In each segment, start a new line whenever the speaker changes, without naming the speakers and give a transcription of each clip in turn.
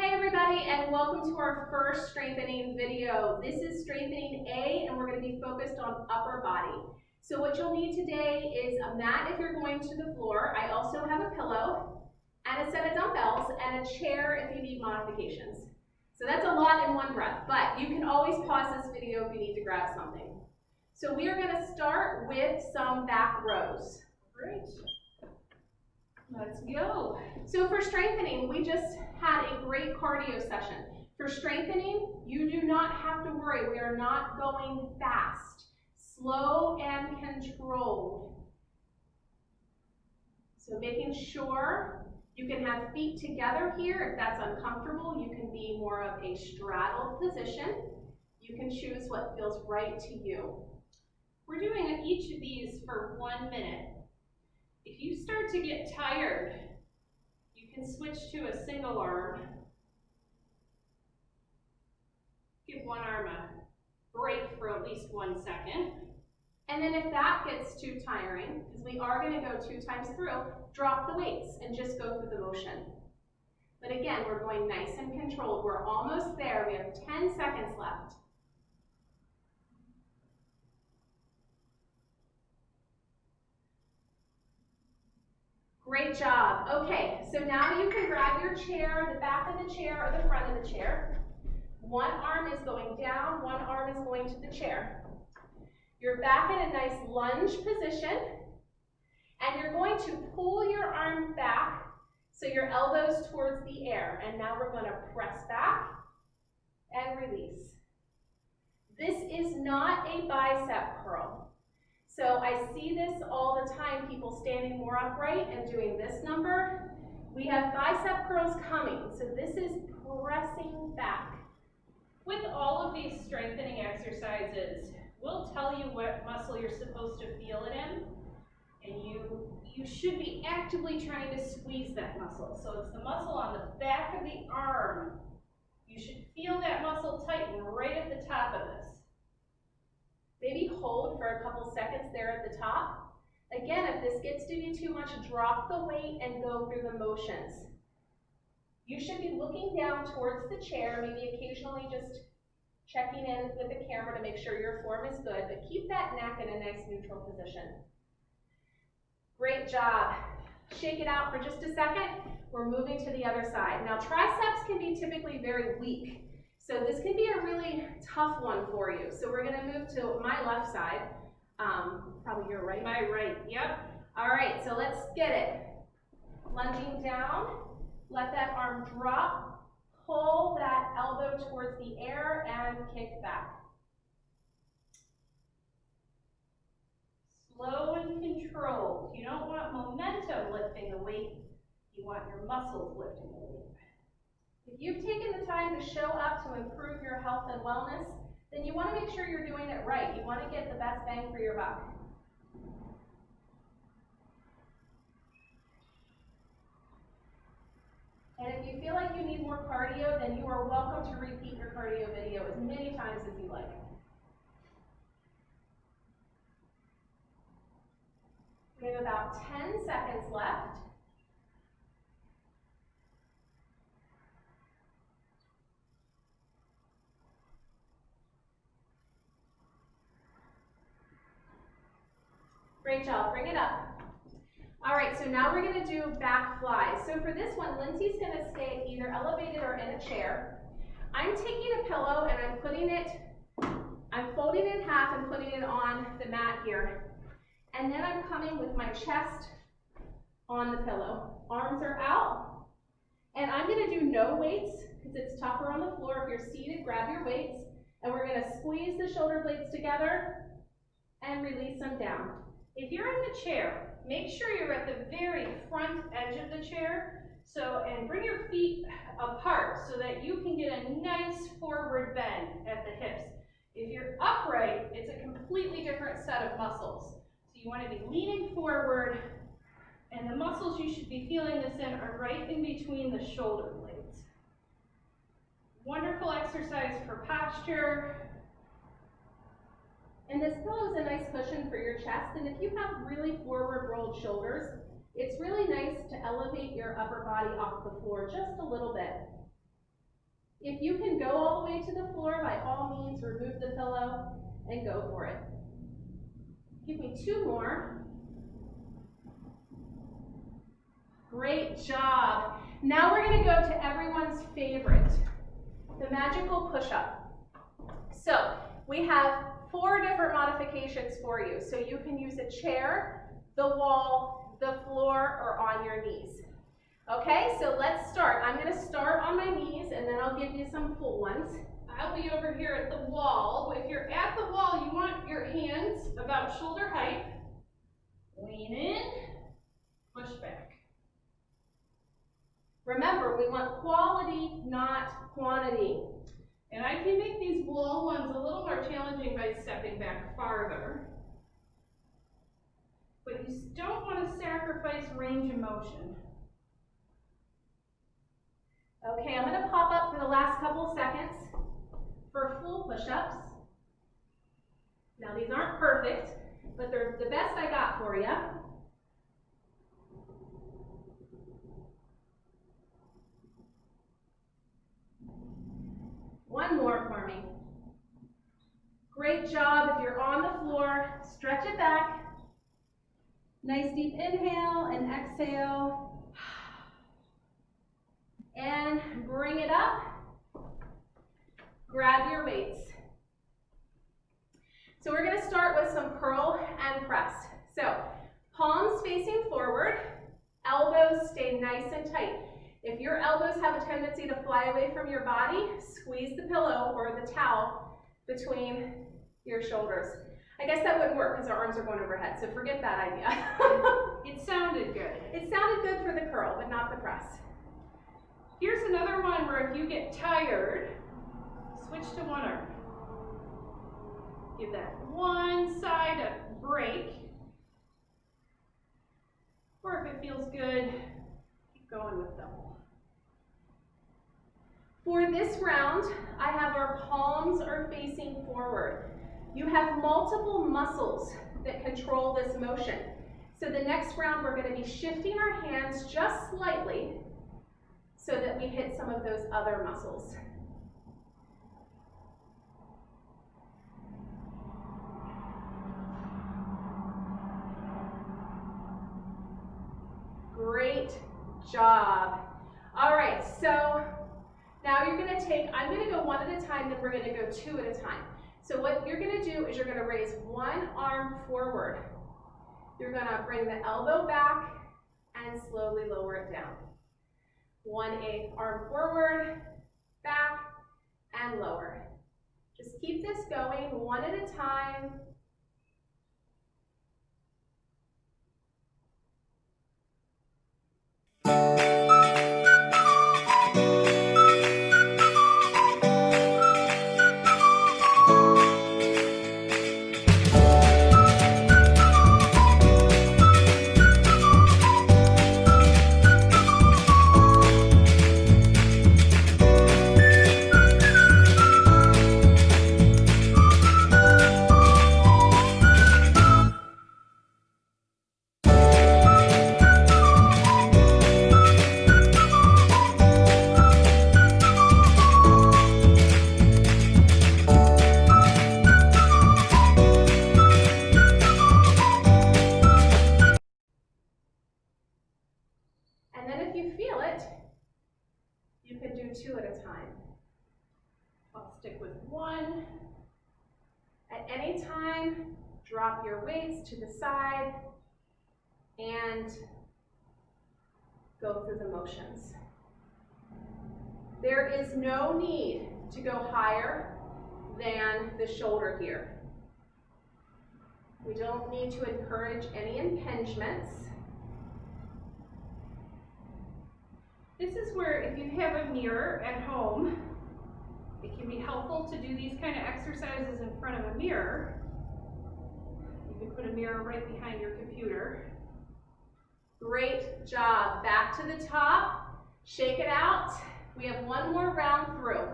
Hey everybody, and welcome to our first strengthening video. This is strengthening A, and we're going to be focused on upper body. So what you'll need today is a mat if you're going to the floor. I also have a pillow and a set of dumbbells and a chair if you need modifications. So that's a lot in one breath, but you can always pause this video if you need to grab something. So we are going to start with some back rows. Great. Let's go. So for strengthening, we just had a great cardio session. For strengthening, you do not have to worry. We are not going fast. Slow and controlled. So making sure you can have feet together here. If that's uncomfortable, you can be more of a straddle position. You can choose what feels right to you.
We're doing each of these for 1 minute. If you start to get tired, you can switch to a single arm. Give one arm a break for at least 1 second.
And then if that gets too tiring, because we are going to go 2 times through, drop the weights and just go through the motion. But again, we're going nice and controlled. We're almost there. We have 10 seconds left. Great job. Okay, so now you can grab your chair, the back of the chair or the front of the chair. One arm is going down, one arm is going to the chair. You're back in a nice lunge position, and you're going to pull your arm back so your elbows towards the air. And now we're going to press back and release. This is not a bicep curl. So I see this all the time, people standing more upright and doing this number. We have bicep curls coming, so this is pressing back.
With all of these strengthening exercises, we'll tell you what muscle you're supposed to feel it in, and you should be actively trying to squeeze that muscle. So it's the muscle on the back of the arm. You should feel that muscle tighten right at the top of this.
Maybe hold for a couple seconds there at the top. Again, if this gets to be too much, drop the weight and go through the motions. You should be looking down towards the chair, maybe occasionally just checking in with the camera to make sure your form is good, but keep that neck in a nice neutral position. Great job. Shake it out for just a second. We're moving to the other side. Now, triceps can be typically very weak. So this can be a really tough one for you. So we're going to move to my left side. Probably your right.
My right, yep.
All right, so let's get it. Lunging down, let that arm drop, pull that elbow towards the air and kick back.
Slow and controlled. You don't want momentum lifting the weight. You want your muscles lifting the weight.
If you've taken the time to show up to improve your health and wellness, then you want to make sure you're doing it right. You want to get the best bang for your buck. And if you feel like you need more cardio, then you are welcome to repeat your cardio video as many times as you like. We have about 10 seconds left. Great job, bring it up. All right, so now we're gonna do back flies. So for this one, Lindsay's gonna stay either elevated or in a chair. I'm taking a pillow and I'm folding it in half and putting it on the mat here. And then I'm coming with my chest on the pillow. Arms are out. And I'm gonna do no weights because it's tougher on the floor. If you're seated, grab your weights. And we're gonna squeeze the shoulder blades together and release them down.
If you're in the chair, make sure you're at the very front edge of the chair. And bring your feet apart so that you can get a nice forward bend at the hips. If you're upright, it's a completely different set of muscles. So you want to be leaning forward, and the muscles you should be feeling this in are right in between the shoulder blades. Wonderful exercise for posture.
And this pillow is a nice cushion for your chest, and if you have really forward rolled shoulders, it's really nice to elevate your upper body off the floor just a little bit. If you can go all the way to the floor, by all means, remove the pillow and go for it. Give me 2 more. Great job. Now we're going to go to everyone's favorite, the magical push-up. So we have 4 different modifications for you. So you can use a chair, the wall, the floor, or on your knees. Okay, so let's start. I'm going to start on my knees, and then I'll give you some full ones.
I'll be over here at the wall. If you're at the wall, you want your hands about shoulder height. Lean in, push back.
Remember, we want quality, not quantity.
And I can make these wall ones a little more challenging by stepping back farther. But you don't want to sacrifice range of motion.
Okay, I'm going to pop up for the last couple seconds for full push-ups. Now these aren't perfect, but they're the best I got for you. One more for me. Great job. If you're on the floor, stretch it back. Nice deep inhale and exhale. And bring it up. Grab your weights. So we're going to start with some curl and press. So palms facing forward, elbows stay nice and tight. If your elbows have a tendency to fly away from your body, squeeze the pillow or the towel between your shoulders. I guess that wouldn't work because our arms are going overhead, so forget that idea.
It sounded good.
It sounded good for the curl, but not the press.
Here's another one where if you get tired, switch to one arm. Give that one side a break. Or if it feels good, keep going with double.
For this round, I have our palms are facing forward. You have multiple muscles that control this motion. So the next round, we're going to be shifting our hands just slightly so that we hit some of those other muscles. Great job. All right, so now you're going to take, I'm going to go one at a time, then we're going to go 2 at a time. So what you're going to do is you're going to raise one arm forward. You're going to bring the elbow back and slowly lower it down. 1/8 arm forward, back, and lower. Just keep this going one at a time. You can do 2 at a time. I'll stick with 1. At any time, drop your weights to the side and go through the motions. There is no need to go higher than the shoulder here. We don't need to encourage any impingements.
This is where if you have a mirror at home, it can be helpful to do these kind of exercises in front of a mirror. You can put a mirror right behind your computer.
Great job. Back to the top. Shake it out. We have one more round through.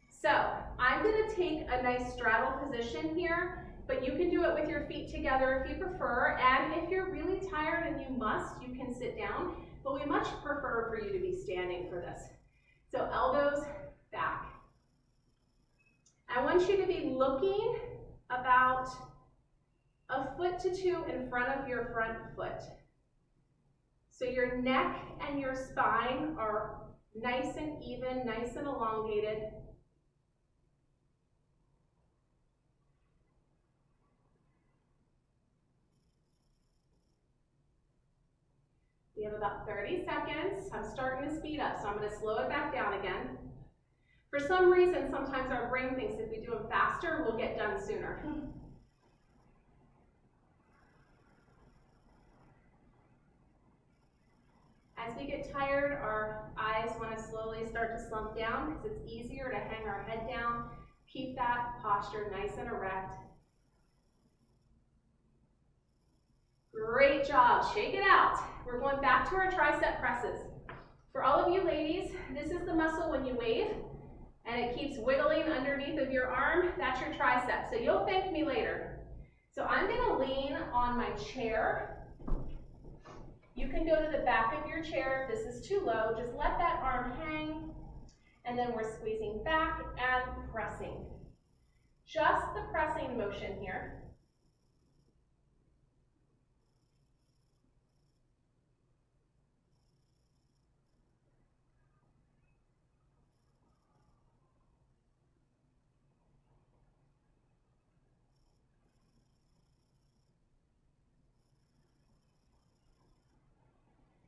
So I'm going to take a nice straddle position here, but you can do it with your feet together if you prefer. And if you're really tired and you must, you can sit down. But we much prefer for you to be standing for this. So elbows back. I want you to be looking about a foot to two in front of your front foot. So your neck and your spine are nice and even, nice and elongated. We have about 30 seconds. I'm starting to speed up, so I'm going to slow it back down again. For some reason, sometimes our brain thinks if we do them faster, we'll get done sooner. As we get tired, our eyes want to slowly start to slump down because it's easier to hang our head down. Keep that posture nice and erect. Great job. Shake it out. We're going back to our tricep presses. For all of you ladies, this is the muscle when you wave and it keeps wiggling underneath of your arm. That's your tricep. So you'll thank me later. So I'm going to lean on my chair. You can go to the back of your chair if this is too low. Just let that arm hang, and then we're squeezing back and pressing. Just the pressing motion here.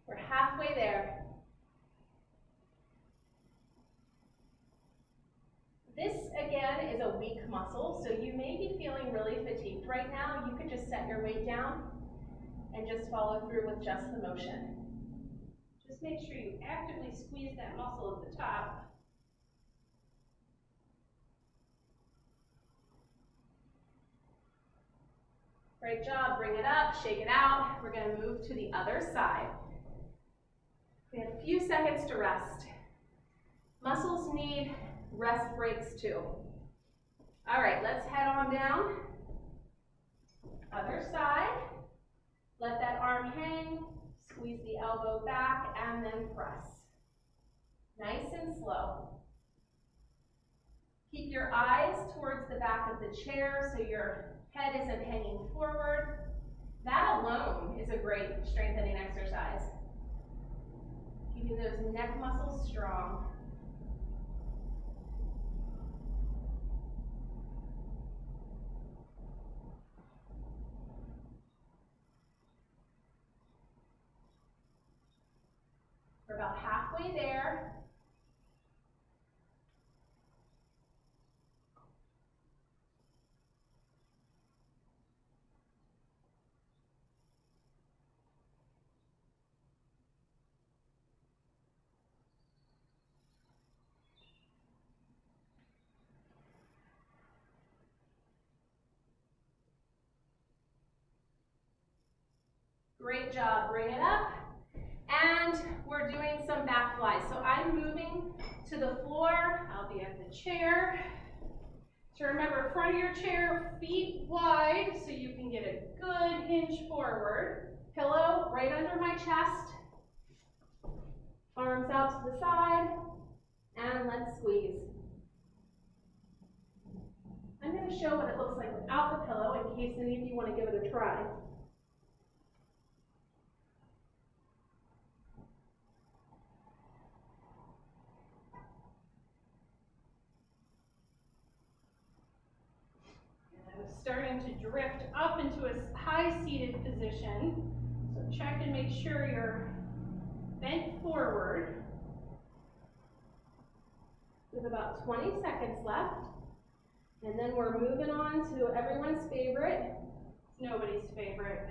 We're halfway there. This, again, is a weak muscle, so you may be feeling really fatigued right now. You could just set your weight down and just follow through with just the motion.
Just make sure you actively squeeze that muscle at the top.
Great job. Bring it up, shake it out. We're going to move to the other side. We have a few seconds to rest. Muscles need rest breaks too. All right, let's head on down. Other side. Let that arm hang. Squeeze the elbow back and then press. Nice and slow. Keep your eyes towards the back of the chair so your head isn't hanging forward. That alone is a great strengthening exercise. Keeping those neck muscles strong. We're about halfway there. Great job. Bring it up. And we're doing some back flies. So I'm moving to the floor.
I'll be at the chair. So remember, front of your chair, feet wide, so you can get a good hinge forward.
Pillow right under my chest. Arms out to the side. And let's squeeze. I'm going to show what it looks like without the pillow in case any of you want to give it a try.
Starting to drift up into a high-seated position. So check and make sure you're bent forward.
We have about 20 seconds left. And then we're moving on to everyone's favorite.
Nobody's favorite.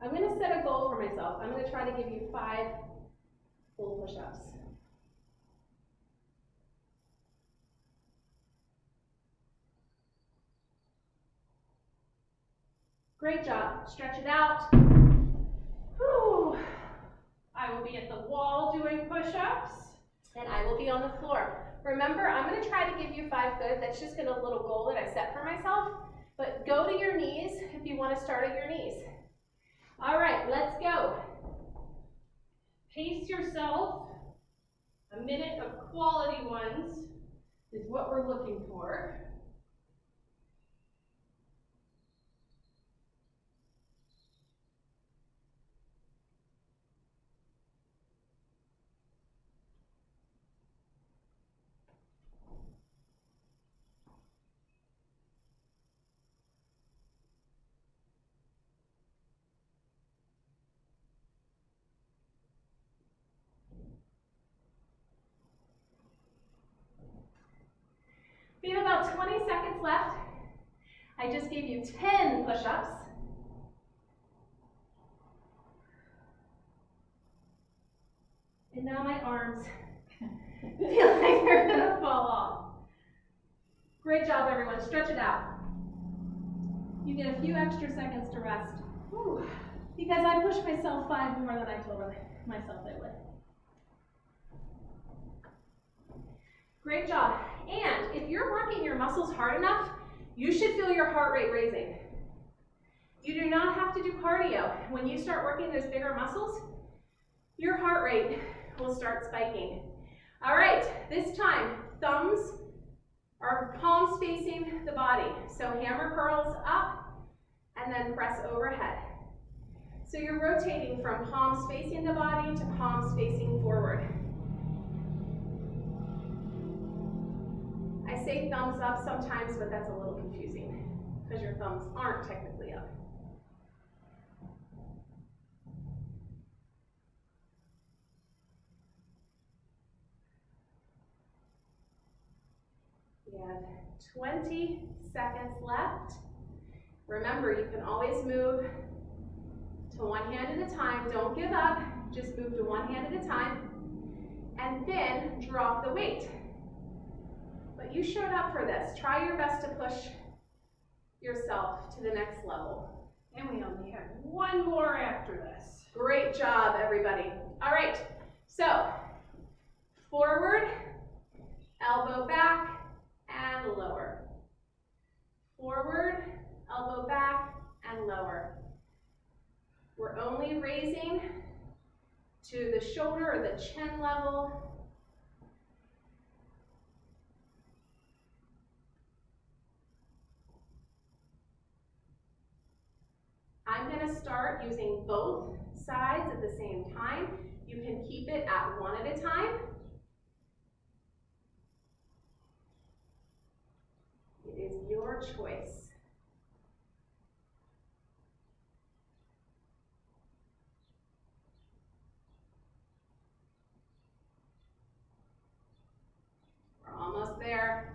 I'm going to set a goal for myself. I'm going to try to give you 5 full push-ups. Great job. Stretch it out. Whew.
I will be at the wall doing push-ups.
And I will be on the floor. Remember, I'm going to try to give you 5 good. That's just a little goal that I set for myself. But go to your knees if you want to start at your knees. All right, let's go.
Pace yourself. A minute of quality ones is what we're looking for.
We have about 20 seconds left. I just gave you 10 push-ups. And now my arms feel like they're gonna fall off. Great job, everyone. Stretch it out. You get a few extra seconds to rest. Whew. Because I pushed myself 5 more than I told myself I would. Great job. And if you're working your muscles hard enough, you should feel your heart rate raising. You do not have to do cardio. When you start working those bigger muscles, your heart rate will start spiking. All right, this time, thumbs are palms facing the body. So hammer curls up and then press overhead. So you're rotating from palms facing the body to palms facing forward. I say thumbs up sometimes, but that's a little confusing because your thumbs aren't technically up. We have 20 seconds left. Remember, you can always move to one hand at a time. Don't give up. Just move to one hand at a time. And then drop the weight. But you showed up for this. Try your best to push yourself to the next level.
And we only have one more after this.
Great job, everybody. All right, so forward, elbow back, and lower. Forward, elbow back, and lower. We're only raising to the shoulder or the chin level. I'm going to start using both sides at the same time. You can keep it at one at a time. It is your choice. We're almost there.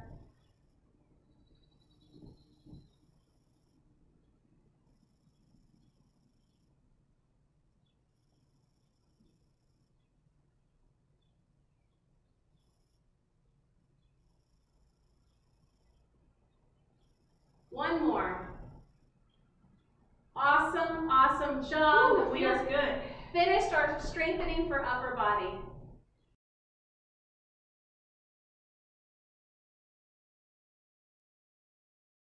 One more. Awesome, awesome job.
Ooh,
We are
good.
finished our strengthening for upper body.